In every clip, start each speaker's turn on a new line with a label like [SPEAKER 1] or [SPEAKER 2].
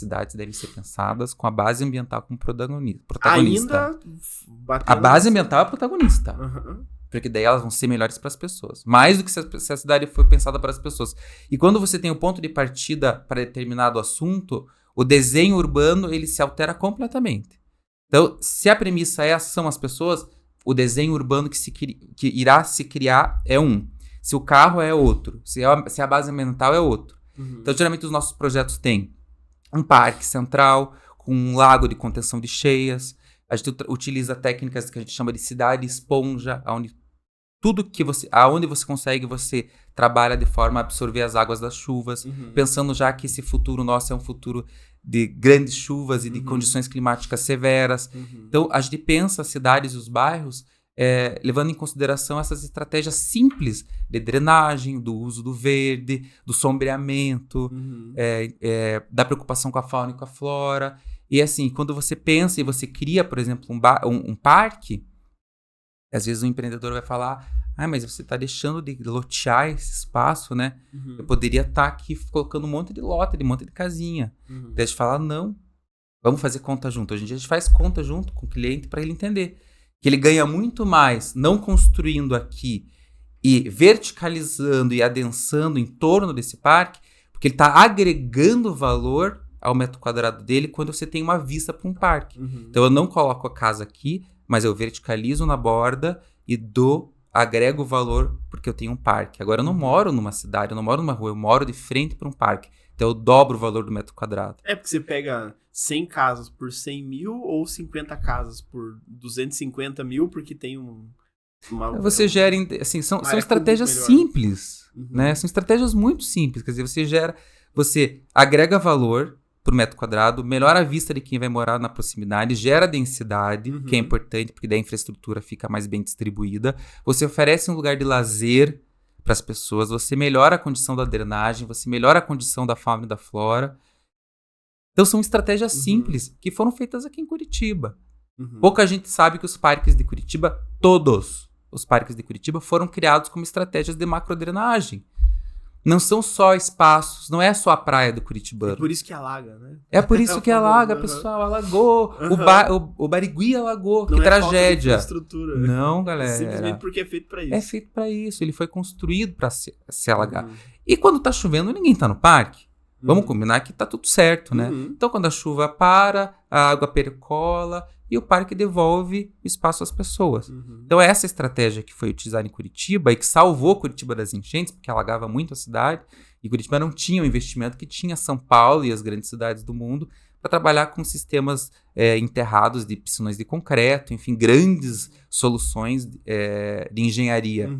[SPEAKER 1] cidades devem ser pensadas com a base ambiental como protagonista.
[SPEAKER 2] Ainda
[SPEAKER 1] A base ambiental é protagonista.
[SPEAKER 2] Uhum.
[SPEAKER 1] Porque daí elas vão ser melhores para as pessoas. Mais do que se a cidade foi pensada para as pessoas. E quando você tem o ponto de partida para determinado assunto, o desenho urbano ele se altera completamente. Então, se a premissa são as pessoas, o desenho urbano que irá se criar é um. Se o carro é outro. Se a base ambiental é outro.
[SPEAKER 2] Uhum.
[SPEAKER 1] Então, geralmente os nossos projetos têm um parque central com um lago de contenção de cheias. A gente utiliza técnicas que a gente chama de cidade esponja, onde aonde você consegue, você trabalha de forma a absorver as águas das chuvas, pensando já que esse futuro nosso é um futuro de grandes chuvas e de condições climáticas severas. Então, a gente pensa as cidades e os bairros levando em consideração essas estratégias simples de drenagem, do uso do verde, do sombreamento, da preocupação com a fauna e com a flora. E assim, quando você pensa e você cria, por exemplo, um parque, às vezes o empreendedor vai falar, mas você está deixando de lotear esse espaço, né? Eu poderia estar aqui colocando um monte de lote, um monte de casinha. Daí a gente fala, não, vamos fazer conta junto. Hoje em dia a gente faz conta junto com o cliente para ele entender que ele ganha muito mais não construindo aqui e verticalizando e adensando em torno desse parque, porque ele está agregando valor ao metro quadrado dele quando você tem uma vista para um parque. Então eu não coloco a casa aqui, mas eu verticalizo na borda e agrego valor porque eu tenho um parque. Agora eu não moro numa cidade, eu não moro numa rua, eu moro de frente para um parque. Então eu dobro o valor do metro quadrado.
[SPEAKER 2] É porque você pega 100 casas por 100 mil ou 50 casas por 250 mil porque tem
[SPEAKER 1] Você gera, assim, são estratégias simples, né? São estratégias muito simples. Quer dizer, você agrega valor por metro quadrado, melhora a vista de quem vai morar na proximidade, gera densidade, que é importante, porque daí a infraestrutura fica mais bem distribuída. Você oferece um lugar de lazer para as pessoas, você melhora a condição da drenagem, você melhora a condição da fauna e da flora. Então são estratégias simples que foram feitas aqui em Curitiba. Pouca gente sabe que os parques de Curitiba, todos os parques de Curitiba foram criados como estratégias de macrodrenagem. Não são só espaços, não é só a praia do Curitibano.
[SPEAKER 2] É por isso que alaga, né?
[SPEAKER 1] É por isso que alaga, pessoal, alagou. O Barigui alagou,
[SPEAKER 2] não
[SPEAKER 1] que tragédia.
[SPEAKER 2] Infraestrutura.
[SPEAKER 1] Não, galera.
[SPEAKER 2] Simplesmente porque é feito pra isso.
[SPEAKER 1] É feito pra isso, ele foi construído pra se alagar. E quando tá chovendo, ninguém tá no parque. Vamos combinar que tá tudo certo, né? Então quando a chuva para, a água percola e o parque devolve espaço às pessoas. Então essa estratégia que foi utilizada em Curitiba e que salvou Curitiba das enchentes, porque alagava muito a cidade, e Curitiba não tinha o investimento que tinha São Paulo e as grandes cidades do mundo para trabalhar com sistemas enterrados de piscinões de concreto, enfim, grandes soluções de engenharia.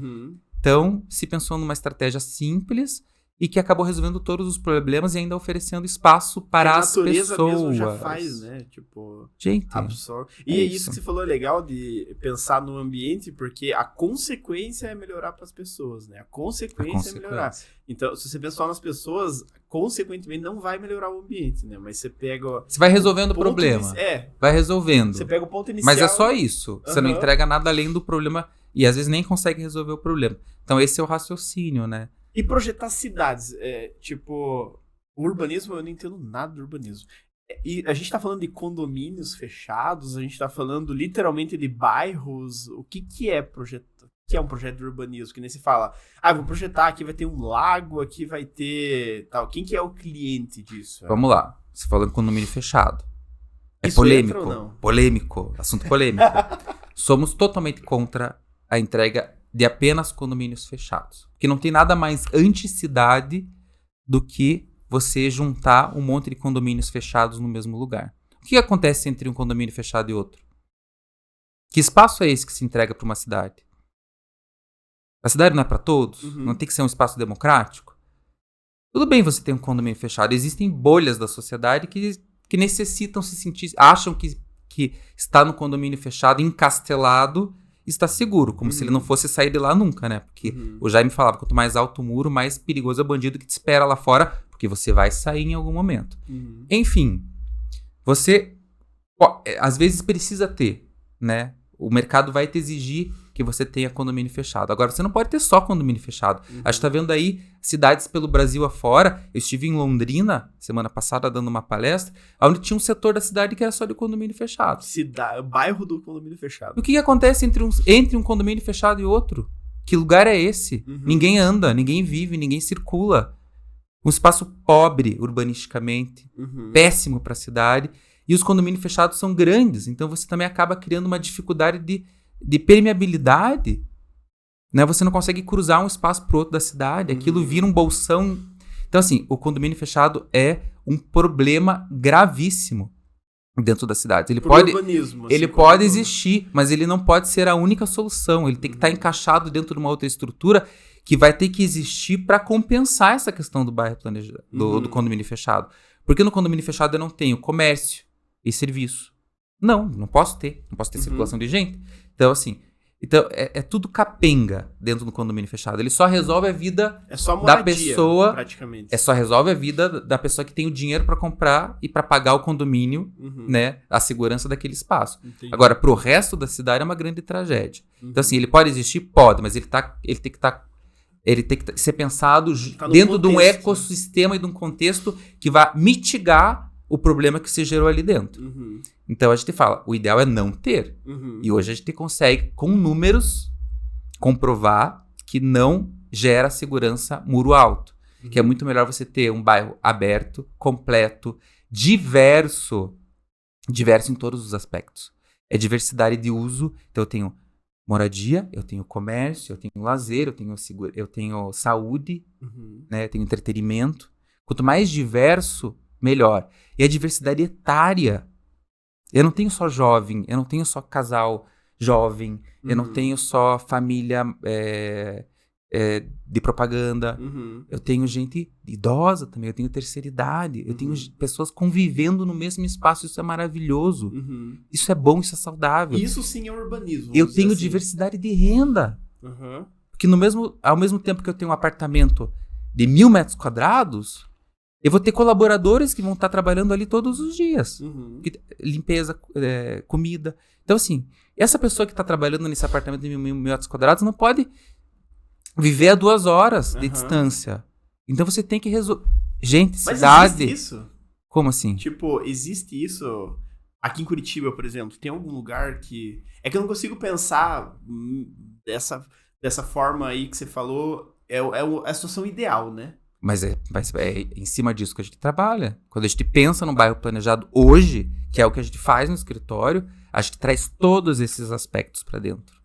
[SPEAKER 1] Então se pensou numa estratégia simples e que acabou resolvendo todos os problemas e ainda oferecendo espaço para as pessoas. A natureza mesmo já
[SPEAKER 2] faz, né? Tipo,
[SPEAKER 1] gente,
[SPEAKER 2] absorve. E isso que você falou é legal de pensar no ambiente, porque a consequência é melhorar para as pessoas, né? A consequência é melhorar. Então, se você pensar nas pessoas, consequentemente não vai melhorar o ambiente, né? Mas você pega...
[SPEAKER 1] Você vai resolvendo o problema. Vai resolvendo.
[SPEAKER 2] Você pega o ponto inicial...
[SPEAKER 1] Mas é só isso. Você não entrega nada além do problema e às vezes nem consegue resolver o problema. Então, esse é o raciocínio, né?
[SPEAKER 2] E projetar cidades, tipo, o urbanismo, eu não entendo nada do urbanismo. E a gente tá falando de condomínios fechados, a gente tá falando literalmente de bairros. O que é projeto? O que é um projeto de urbanismo? Que nem se fala, vou projetar, aqui vai ter um lago, aqui vai ter tal. Quem que é o cliente disso?
[SPEAKER 1] Vamos lá, você falou em condomínio fechado.
[SPEAKER 2] Isso
[SPEAKER 1] polêmico,
[SPEAKER 2] entra ou não?
[SPEAKER 1] Polêmico, assunto polêmico. Somos totalmente contra a entrega de apenas condomínios fechados. Porque não tem nada mais anti-cidade do que você juntar um monte de condomínios fechados no mesmo lugar. O que acontece entre um condomínio fechado e outro? Que espaço é esse que se entrega para uma cidade? A cidade não é para todos? Não tem que ser um espaço democrático? Tudo bem você ter um condomínio fechado. Existem bolhas da sociedade que necessitam se sentir... Acham que está no condomínio fechado, encastelado... está seguro, como se ele não fosse sair de lá nunca, né? Porque o Jaime falava, quanto mais alto o muro, mais perigoso é o bandido que te espera lá fora, porque você vai sair em algum momento. Enfim, você às vezes precisa ter, né, O mercado vai te exigir que você tenha condomínio fechado. Agora, você não pode ter só condomínio fechado. A gente tá vendo aí cidades pelo Brasil afora. Eu estive em Londrina, semana passada, dando uma palestra, onde tinha um setor da cidade que era só de condomínio fechado.
[SPEAKER 2] Bairro do condomínio fechado.
[SPEAKER 1] O que acontece entre um condomínio fechado e outro? Que lugar é esse? Ninguém anda, ninguém vive, ninguém circula. Um espaço pobre urbanisticamente, péssimo para a cidade. E os condomínios fechados são grandes, então você também acaba criando uma dificuldade de permeabilidade. Né? Você não consegue cruzar um espaço para o outro da cidade, aquilo vira um bolsão. Então, assim, o condomínio fechado é um problema gravíssimo dentro das cidades. Ele pode existir, mas ele não pode ser a única solução. Ele tem que estar encaixado dentro de uma outra estrutura que vai ter que existir para compensar essa questão do bairro planejado, do condomínio fechado. Porque no condomínio fechado eu não tenho comércio e serviço. Não posso ter. Não posso ter circulação de gente. Então, assim, é tudo capenga dentro do condomínio fechado. Ele só resolve a vida da pessoa.
[SPEAKER 2] Praticamente.
[SPEAKER 1] Só resolve a vida da pessoa que tem o dinheiro para comprar e para pagar o condomínio, né? A segurança daquele espaço.
[SPEAKER 2] Entendi.
[SPEAKER 1] Agora, pro resto da cidade é uma grande tragédia. Então, assim, ele pode existir? Pode, mas ele tem que ser pensado dentro de um ecossistema e de um contexto que vai mitigar o problema que se gerou ali dentro. Então a gente fala, o ideal é não ter. E hoje a gente consegue, com números, comprovar que não gera segurança muro alto. Que é muito melhor você ter um bairro aberto, completo, diverso em todos os aspectos. É diversidade de uso. Então eu tenho moradia, eu tenho comércio, eu tenho lazer, eu tenho saúde, né? Eu tenho entretenimento. Quanto mais diverso, melhor. E a diversidade etária. Eu não tenho só jovem, eu não tenho só casal jovem, eu não tenho só família de propaganda. Eu tenho gente idosa também, eu tenho terceira idade, eu tenho pessoas convivendo no mesmo espaço. Isso é maravilhoso. Isso é bom, isso é saudável.
[SPEAKER 2] Isso sim é urbanismo.
[SPEAKER 1] Eu tenho diversidade de renda. Porque ao mesmo tempo que eu tenho um apartamento de 1.000 metros quadrados, eu vou ter colaboradores que vão estar trabalhando ali todos os dias. Limpeza, comida. Então, assim, essa pessoa que está trabalhando nesse apartamento de 1.000 metros quadrados não pode viver a 2 horas de distância. Então, você tem que resolver. Gente, cidade...
[SPEAKER 2] Mas existe isso?
[SPEAKER 1] Como assim?
[SPEAKER 2] Tipo, existe isso... Aqui em Curitiba, por exemplo, tem algum lugar que... É que eu não consigo pensar dessa forma aí que você falou. É a situação ideal, né?
[SPEAKER 1] Mas é em cima disso que a gente trabalha. Quando a gente pensa no bairro planejado hoje, que é o que a gente faz no escritório, a gente traz todos esses aspectos para dentro.